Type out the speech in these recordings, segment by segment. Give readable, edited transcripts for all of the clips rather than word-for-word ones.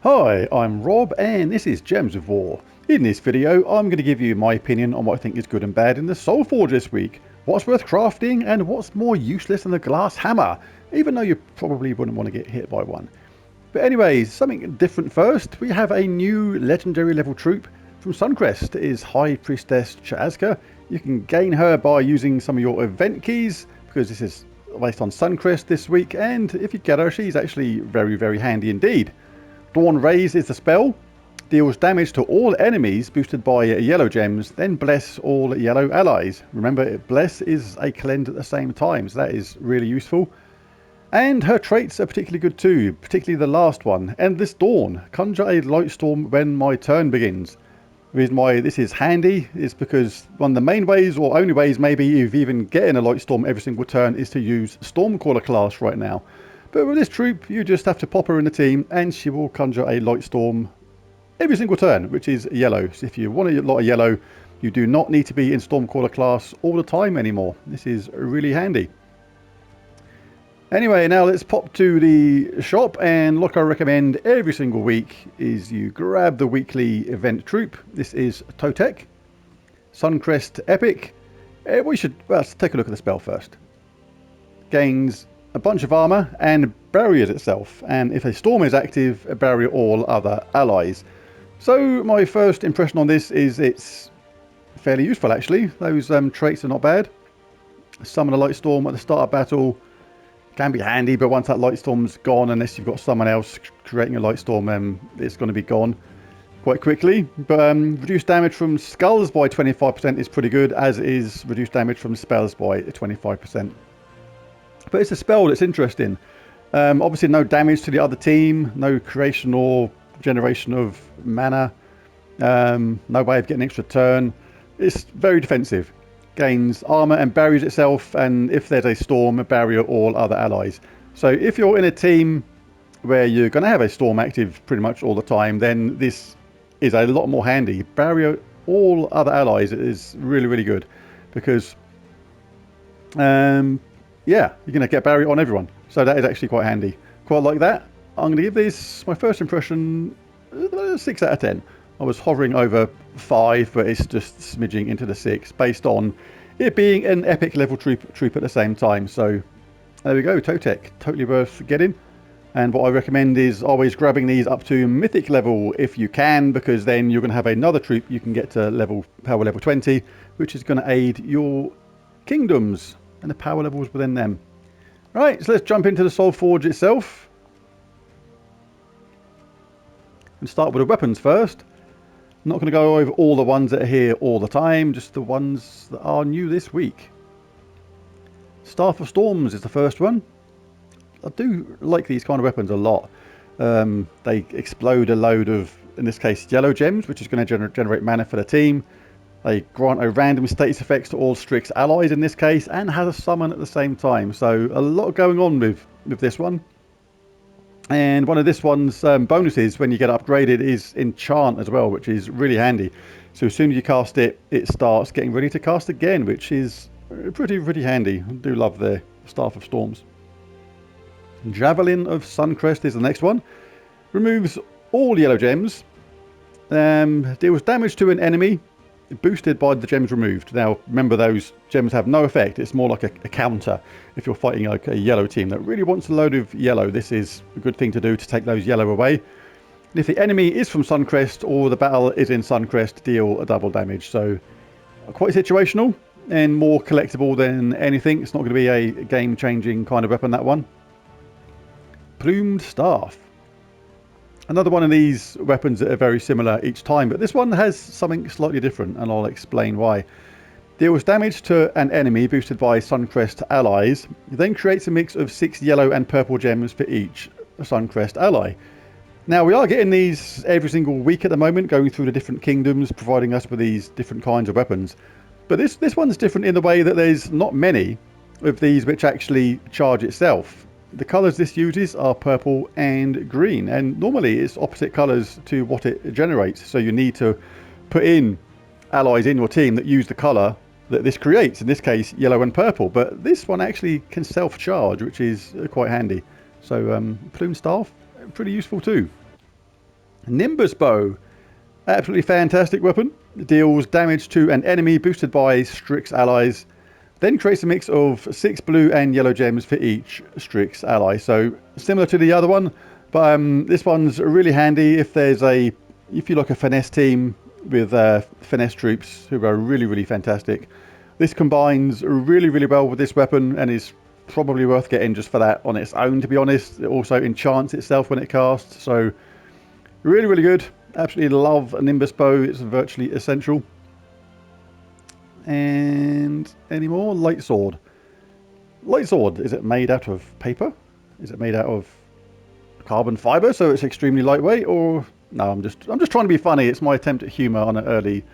Hi, I'm Rob and this is Gems of War. In this video I'm going to give you my opinion on what I think is good and bad in the Soulforge this week, what's worth crafting and what's more useless than the glass hammer, even though you probably wouldn't want to get hit by one. But anyways, something different first. We have a new legendary level troop from Suncrest. It is High Priestess Chazka. You can gain her by using some of your event keys, because this is based on Suncrest this week, and if you get her, she's actually very handy indeed. Dawn Raise is the spell. Deals damage to all enemies boosted by yellow gems, then bless all yellow allies. Remember, bless is a cleanse at the same time, so that is really useful. And her traits are particularly good too, particularly the last one. Endless Dawn. Conjure a light storm when my turn begins. The reason why this is handy is because one of the main ways, or only ways maybe, of even getting a light storm every single turn is to use Stormcaller class right now. But with this troop, you just have to pop her in the team and she will conjure a light storm every single turn, which is yellow. So if you want a lot of yellow, you do not need to be in Stormcaller class all the time anymore. This is really handy. Anyway, now let's pop to the shop, and like I recommend every single week is you grab the weekly event troop. This is Totek, Suncrest Epic. Let's take a look at the spell first. Gains a bunch of armor and barriers itself, and if a storm is active, barrier all other allies. So my first impression on this is it's fairly useful actually. Those traits are not bad. Summon a light storm at the start of battle can be handy, but once that light storm's gone, unless you've got someone else creating a light storm, it's going to be gone quite quickly. But reduced damage from skulls by 25% is pretty good, as is reduced damage from spells by 25%. But it's a spell that's interesting. Obviously no damage to the other team, no creation or generation of mana, no way of getting an extra turn. It's very defensive. Gains armor and barriers itself, and if there's a storm, a barrier all other allies. So if you're in a team where you're going to have a storm active pretty much all the time, then this is a lot more handy. Barrier all other allies is really good, because yeah, you're going to get barrier on everyone. So that is actually quite handy. Quite like that. I'm going to give this, my first impression, 6 out of 10. I was hovering over 5, but it's just smidging into the 6 based on it being an epic level troop at the same time. So there we go, Totek, totally worth getting. And what I recommend is always grabbing these up to mythic level if you can, because then you're going to have another troop you can get to power level 20, which is going to aid your kingdoms and the power levels within them. Right, so let's jump into the Soulforge itself and start with the weapons first. I'm not going to go over all the ones that are here all the time, just the ones that are new this week. Staff of Storms is the first one. I do like these kind of weapons a lot. They explode a load of, in this case, yellow gems, which is going to generate mana for the team. They grant a random status effects to all Strix allies in this case, and has a summon at the same time. So a lot going on with this one. And one of this one's bonuses when you get upgraded is enchant as well, which is really handy. So as soon as you cast it, it starts getting ready to cast again, which is pretty handy. I do love the Staff of Storms. Javelin of Suncrest is the next one. Removes all yellow gems. Deals damage to an enemy boosted by the gems removed. Now remember, those gems have no effect. It's more like a counter. If you're fighting like a yellow team that really wants a load of yellow, this is a good thing to do to take those yellow away. And if the enemy is from Suncrest or the battle is in Suncrest, deal a double damage. So quite situational and more collectible than anything. It's not going to be a game-changing kind of weapon, that one. Plumed Staff. Another one of these weapons that are very similar each time, but this one has something slightly different, and I'll explain why. Deals damage to an enemy boosted by Suncrest allies, then creates a mix of 6 yellow and purple gems for each Suncrest ally. Now we are getting these every single week at the moment, going through the different kingdoms, providing us with these different kinds of weapons. But this one's different in the way that there's not many of these which actually charge itself. The colours this uses are purple and green, and normally it's opposite colours to what it generates, so you need to put in allies in your team that use the colour that this creates, in this case yellow and purple, but this one actually can self-charge, which is quite handy. So Plume Staff, pretty useful too. Nimbus Bow. Absolutely fantastic weapon. It deals damage to an enemy boosted by Strix allies. Then creates a mix of 6 blue and yellow gems for each Strix ally. So similar to the other one, but this one's really handy if you like a finesse team with finesse troops who are really fantastic. This combines really well with this weapon and is probably worth getting just for that on its own, to be honest. It also enchants itself when it casts, so really good. Absolutely love a Nimbus Bow. It's virtually essential. And any more? Light Sword. Light Sword, is it made out of paper? Is it made out of carbon fiber, so it's extremely lightweight? Or no, I'm just trying to be funny. It's my attempt at humor on an early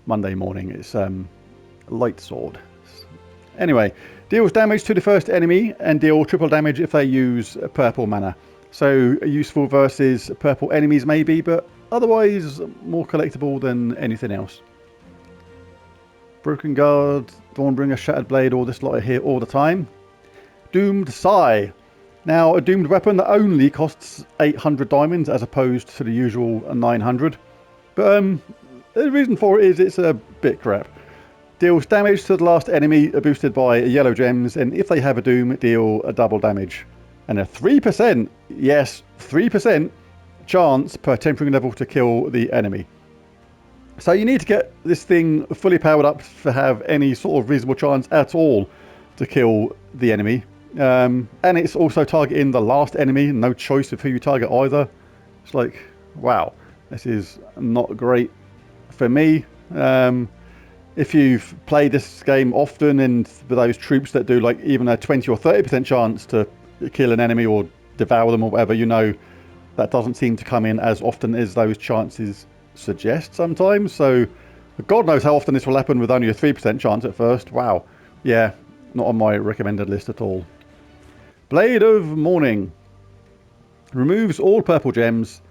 Monday morning. It's Light Sword. Anyway, deals damage to the first enemy and deal triple damage if they use purple mana. So useful versus purple enemies maybe, but otherwise more collectible than anything else. Broken Guard, Dawnbringer, Shattered Blade, all this lot here all the time. Doomed Sigh. Now, a doomed weapon that only costs 800 diamonds as opposed to the usual 900. But the reason for it is it's a bit crap. Deals damage to the last enemy boosted by yellow gems, and if they have a doom, deal a double damage. And a 3%, yes, 3% chance per tempering level to kill the enemy. So you need to get this thing fully powered up to have any sort of reasonable chance at all to kill the enemy. And it's also targeting the last enemy, no choice of who you target either. It's like, wow, this is not great for me. If you've played this game often and with those troops that do like even a 20 or 30% chance to kill an enemy or devour them or whatever, you know that doesn't seem to come in as often as those chances suggest sometimes. So God knows how often this will happen with only a 3% chance at first. Wow. Yeah, not on my recommended list at all. Blade of Morning. Removes all purple gems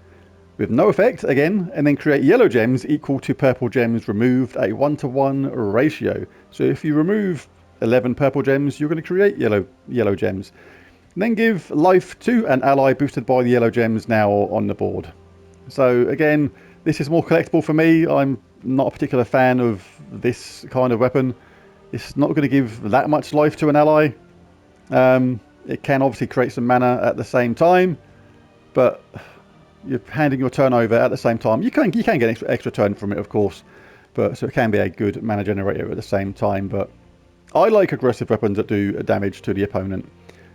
with no effect again, and then create yellow gems equal to purple gems removed at a 1-to-1 ratio. So if you remove 11 purple gems, you're going to create yellow gems. And then give life to an ally boosted by the yellow gems now on the board. So again, this is more collectible for me. I'm not a particular fan of this kind of weapon. It's not going to give that much life to an ally. It can obviously create some mana at the same time, but you're handing your turn over at the same time. You can get extra turn from it, of course, but so it can be a good mana generator at the same time. But I like aggressive weapons that do damage to the opponent.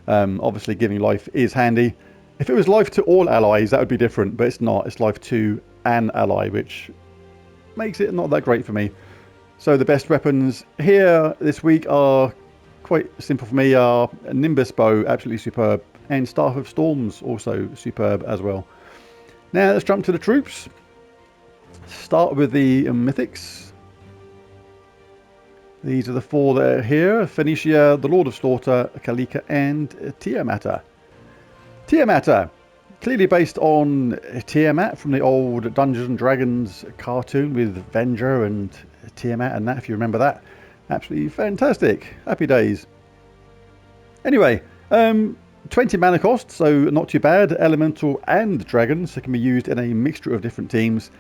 Obviously, giving life is handy. If it was life to all allies, that would be different, but it's not. It's life to an ally, which makes it not that great for me. So the best weapons here this week are quite simple for me. Are Nimbus Bow, absolutely superb, and Staff of Storms, also superb as well. Now let's jump to the troops. Start with the mythics. These are the four that are here: Phoenicia, the Lord of Slaughter, Kalika, and Tiamata. Tiamata, clearly based on Tiamat from the old Dungeons and Dragons cartoon with Venger and Tiamat and that, if you remember that. Absolutely fantastic. Happy days. Anyway, 20 mana cost, so not too bad. Elemental and Dragon, so it can be used in a mixture of different teams.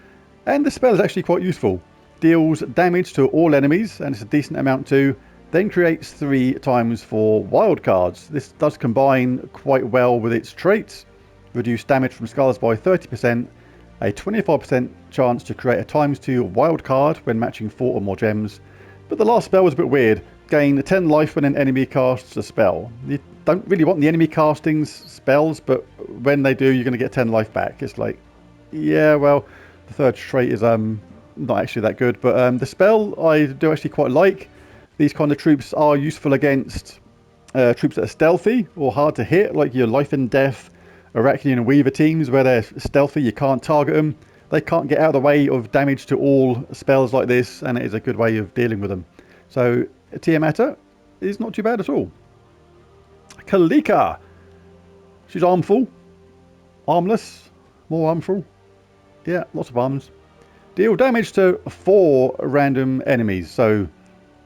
And the spell is actually quite useful. Deals damage to all enemies, and it's a decent amount too. Then creates 3 times 4 wild cards. This does combine quite well with its traits. Reduce damage from skulls by 30%. A 25% chance to create a ×2 wild card when matching 4 or more gems. But the last spell was a bit weird. Gain 10 life when an enemy casts a spell. You don't really want the enemy casting spells, but when they do, you're going to get 10 life back. It's like, yeah, well, the third trait is not actually that good. But the spell I do actually quite like. These kind of troops are useful against troops that are stealthy or hard to hit, like your Life and Death, Arachnian and Weaver teams, where they're stealthy, you can't target them. They can't get out of the way of damage to all spells like this, and it is a good way of dealing with them. So Tiamata is not too bad at all. Kalika. She's armful. Armless. More armful. Yeah, lots of arms. Deal damage to 4 random enemies. So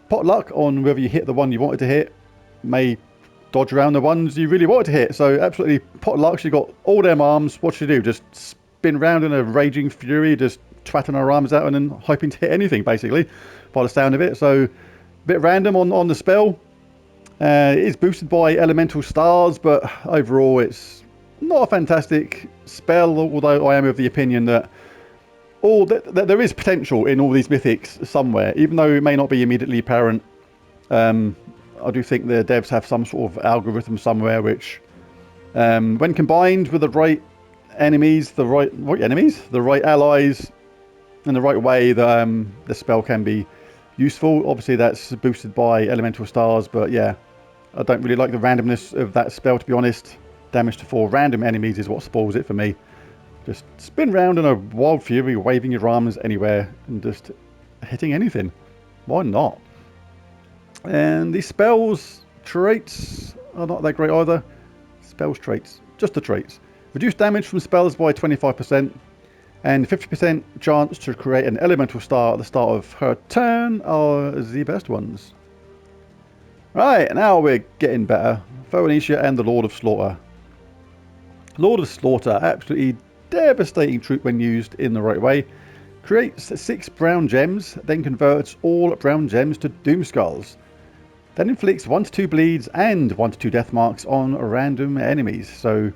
pot luck on whether you hit the one you wanted to hit. May dodge around the ones you really wanted to hit. So absolutely pot luck. She got all them arms. What should you do? Just spin round in a raging fury, just twatting our arms out and then hoping to hit anything, basically, by the sound of it. So, a bit random on the spell. It is boosted by elemental stars, but overall it's not a fantastic spell, although I am of the opinion that there is potential in all these mythics somewhere, even though it may not be immediately apparent. I do think the devs have some sort of algorithm somewhere which, when combined with the right enemies, the right allies, in the right way, the spell can be useful. Obviously that's boosted by elemental stars, but yeah, I don't really like the randomness of that spell, to be honest. Damage to 4 random enemies is what spoils it for me. Just spin round in a wild fury, waving your arms anywhere and just hitting anything. Why not? And the spells traits are not that great either. Spells traits, just the traits. Reduce damage from spells by 25%, and 50% chance to create an elemental star at the start of her turn are the best ones. Right, now we're getting better. Phoenicia and the Lord of Slaughter. Lord of Slaughter, absolutely devastating troop when used in the right way. Creates 6 brown gems, then converts all brown gems to Doom Skulls. Then inflicts 1 to 2 bleeds and 1 to 2 death marks on random enemies. So,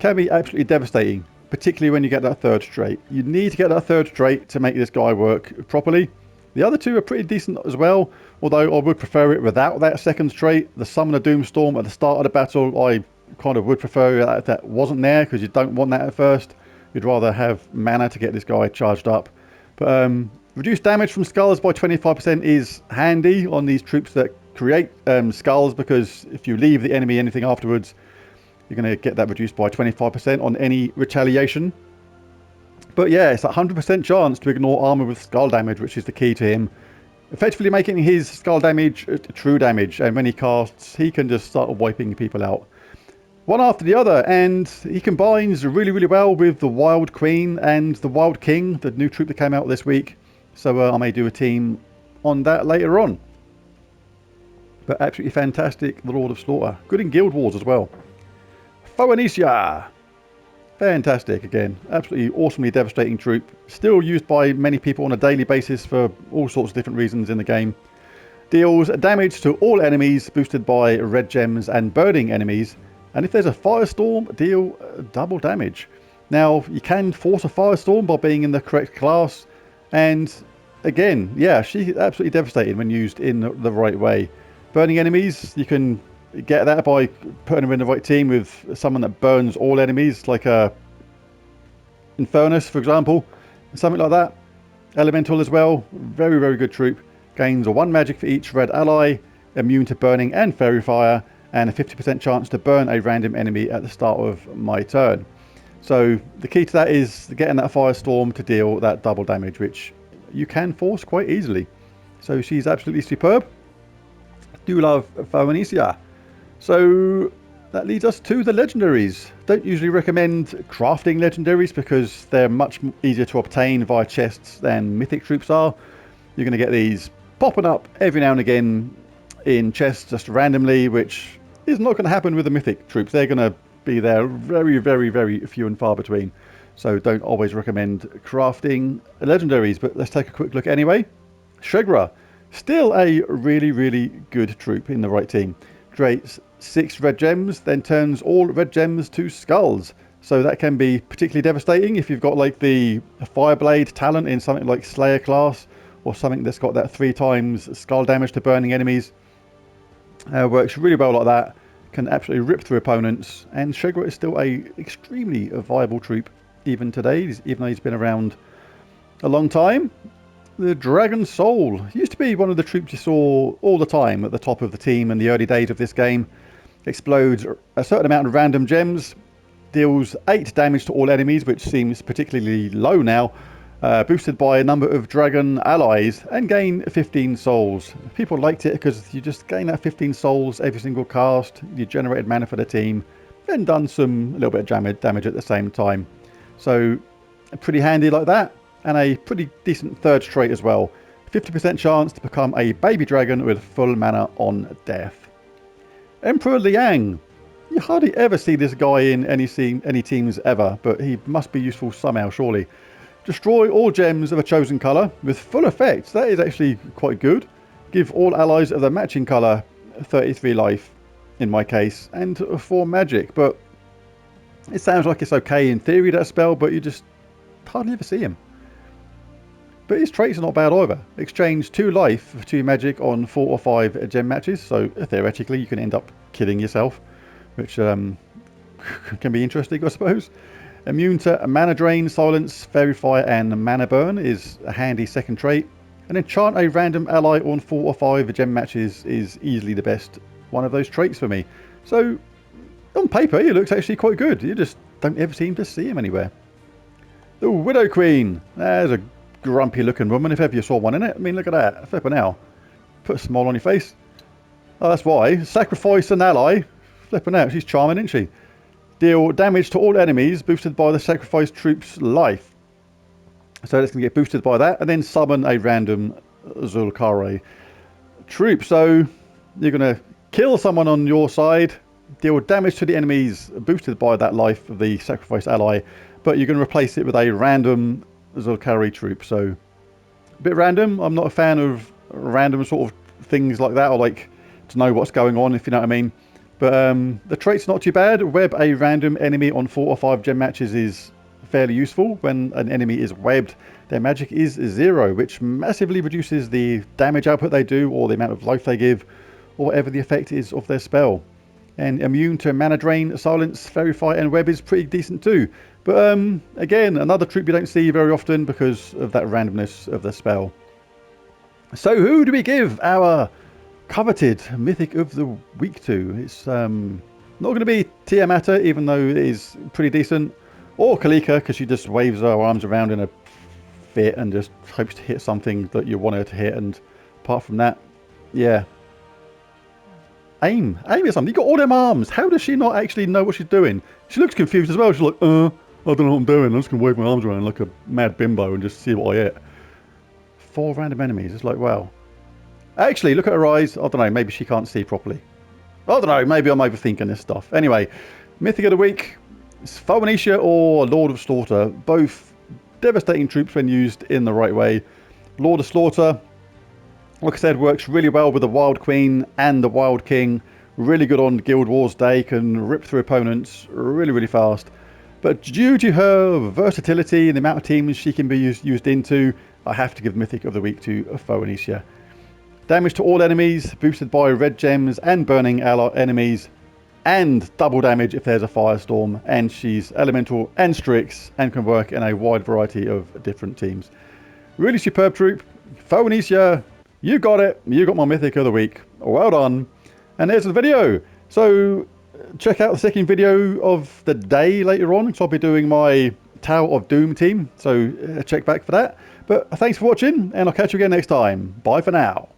can be absolutely devastating, particularly when you get that 3rd trait. You need to get that 3rd trait to make this guy work properly. The other 2 are pretty decent as well, although I would prefer it without that 2nd trait. The Summon a Doomstorm at the start of the battle, I kind of would prefer that if that wasn't there, because you don't want that at first. You'd rather have mana to get this guy charged up. But reduce damage from skulls by 25% is handy on these troops that create skulls, because if you leave the enemy anything afterwards, you're going to get that reduced by 25% on any retaliation. But yeah, it's a 100% chance to ignore armor with skull damage, which is the key to him. Effectively making his skull damage true damage, and when he casts, he can just start wiping people out one after the other, and he combines really, really well with the Wild Queen and the Wild King, the new troop that came out this week. So I may do a team on that later on. But absolutely fantastic, the Lord of Slaughter. Good in Guild Wars as well. Phoenicia. Fantastic again. Absolutely awesomely devastating troop. Still used by many people on a daily basis for all sorts of different reasons in the game. Deals damage to all enemies, boosted by red gems and burning enemies. And if there's a firestorm, deal double damage. Now, you can force a firestorm by being in the correct class. And again, yeah, she's absolutely devastating when used in the right way. Burning enemies, you can get that by putting her in the right team with someone that burns all enemies, like a Infernus, for example. Something like that. Elemental as well. Very, very good troop. Gains 1 magic for each red ally. Immune to burning and fairy fire. And a 50% chance to burn a random enemy at the start of my turn. So the key to that is getting that firestorm to deal that double damage, which you can force quite easily. So she's absolutely superb. Do love Phoenicia. So that leads us to the legendaries. Don't usually recommend crafting legendaries because they're much easier to obtain via chests than mythic troops are. You're going to get these popping up every now and again in chests just randomly, which is not going to happen with the mythic troops. They're going to be there very, very, very few and far between. So don't always recommend crafting legendaries, but let's take a quick look anyway. Seragra, still a really, really good troop in the right team. Creates 6 red gems, then turns all red gems to skulls. So that can be particularly devastating if you've got like the Fireblade talent in something like Slayer class, or something that's got that 3 times skull damage to burning enemies. Works really well like that. Can absolutely rip through opponents, and Seragra is still a extremely viable troop even today, even though he's been around a long time. The Dragon Soul used to be one of the troops you saw all the time at the top of the team in the early days of this game. Explodes a certain amount of random gems, deals 8 damage to all enemies, which seems particularly low now. Boosted by a number of dragon allies, and gain 15 souls. People liked it because you just gain that 15 souls every single cast. You generated mana for the team, then done a little bit of damage at the same time. So pretty handy like that, and a pretty decent 3rd trait as well. 50% chance to become a baby dragon with full mana on death. Emperor Liang. You hardly ever see this guy in any teams ever, but he must be useful somehow, surely. Destroy all gems of a chosen colour with full effect. That is actually quite good. Give all allies of the matching colour 33 life, in my case, and 4 magic. But it sounds like it's okay in theory, that spell, but you just hardly ever see him. But his traits are not bad either. Exchange 2 life for 2 magic on 4 or 5 gem matches, so theoretically you can end up killing yourself, which can be interesting, I suppose. Immune to mana drain, silence, fairy fire and mana burn is a handy second trait. And enchant a random ally on 4 or 5 gem matches is easily the best one of those traits for me. So on paper he looks actually quite good. You just don't ever seem to see him anywhere. The Widow Queen. There's a grumpy looking woman if ever you saw one in it. I mean, look at that. Flipper now. Put a smile on your face. Oh, that's why. Sacrifice an ally. Flipping out. She's charming, isn't she? Deal damage to all enemies boosted by the sacrificed troops' life. So it's going to get boosted by that. And then summon a random Zulkare troop. So you're going to kill someone on your side. Deal damage to the enemies boosted by that life of the sacrificed ally. But you're going to replace it with a random Zulkare troop. So a bit random. I'm not a fan of random sort of things like that, or like to know what's going on, if you know what I mean. But the trait's not too bad. Web a random enemy on 4 or 5 gem matches is fairly useful. When an enemy is webbed, their magic is 0, which massively reduces the damage output they do, or the amount of life they give, or whatever the effect is of their spell. And immune to mana drain, silence, fairy fire and web is pretty decent too. But again, another troop you don't see very often because of that randomness of the spell. So who do we give our coveted Mythic of the Week to? It's not going to be Tiamata, even though it is pretty decent, or Kalika, because she just waves her arms around in a fit and just hopes to hit something that you want her to hit. And apart from that, yeah. Aim at something. You got all them arms. How does she not actually know what she's doing? She looks confused as well. She's like, I don't know what I'm doing. I'm just going to wave my arms around like a mad bimbo and just see what I hit. 4 random enemies. It's like, wow. Actually, look at her eyes. I don't know. Maybe she can't see properly. I don't know. Maybe I'm overthinking this stuff. Anyway, Mythic of the Week. It's Phoenicia or Lord of Slaughter. Both devastating troops when used in the right way. Lord of Slaughter, like I said, works really well with the Wild Queen and the Wild King. Really good on Guild Wars Day. Can rip through opponents really, really fast. But due to her versatility and the amount of teams she can be used into, I have to give Mythic of the Week to Phoenicia. Damage to all enemies, boosted by red gems and burning enemies, and double damage if there's a firestorm. And she's elemental and Strix and can work in a wide variety of different teams. Really superb troop. Phoenicia, you got it. You got my Mythic of the Week. Well done. And there's the video. So check out the second video of the day later on, because I'll be doing my Tower of Doom team. So check back for that. But thanks for watching, and I'll catch you again next time. Bye for now.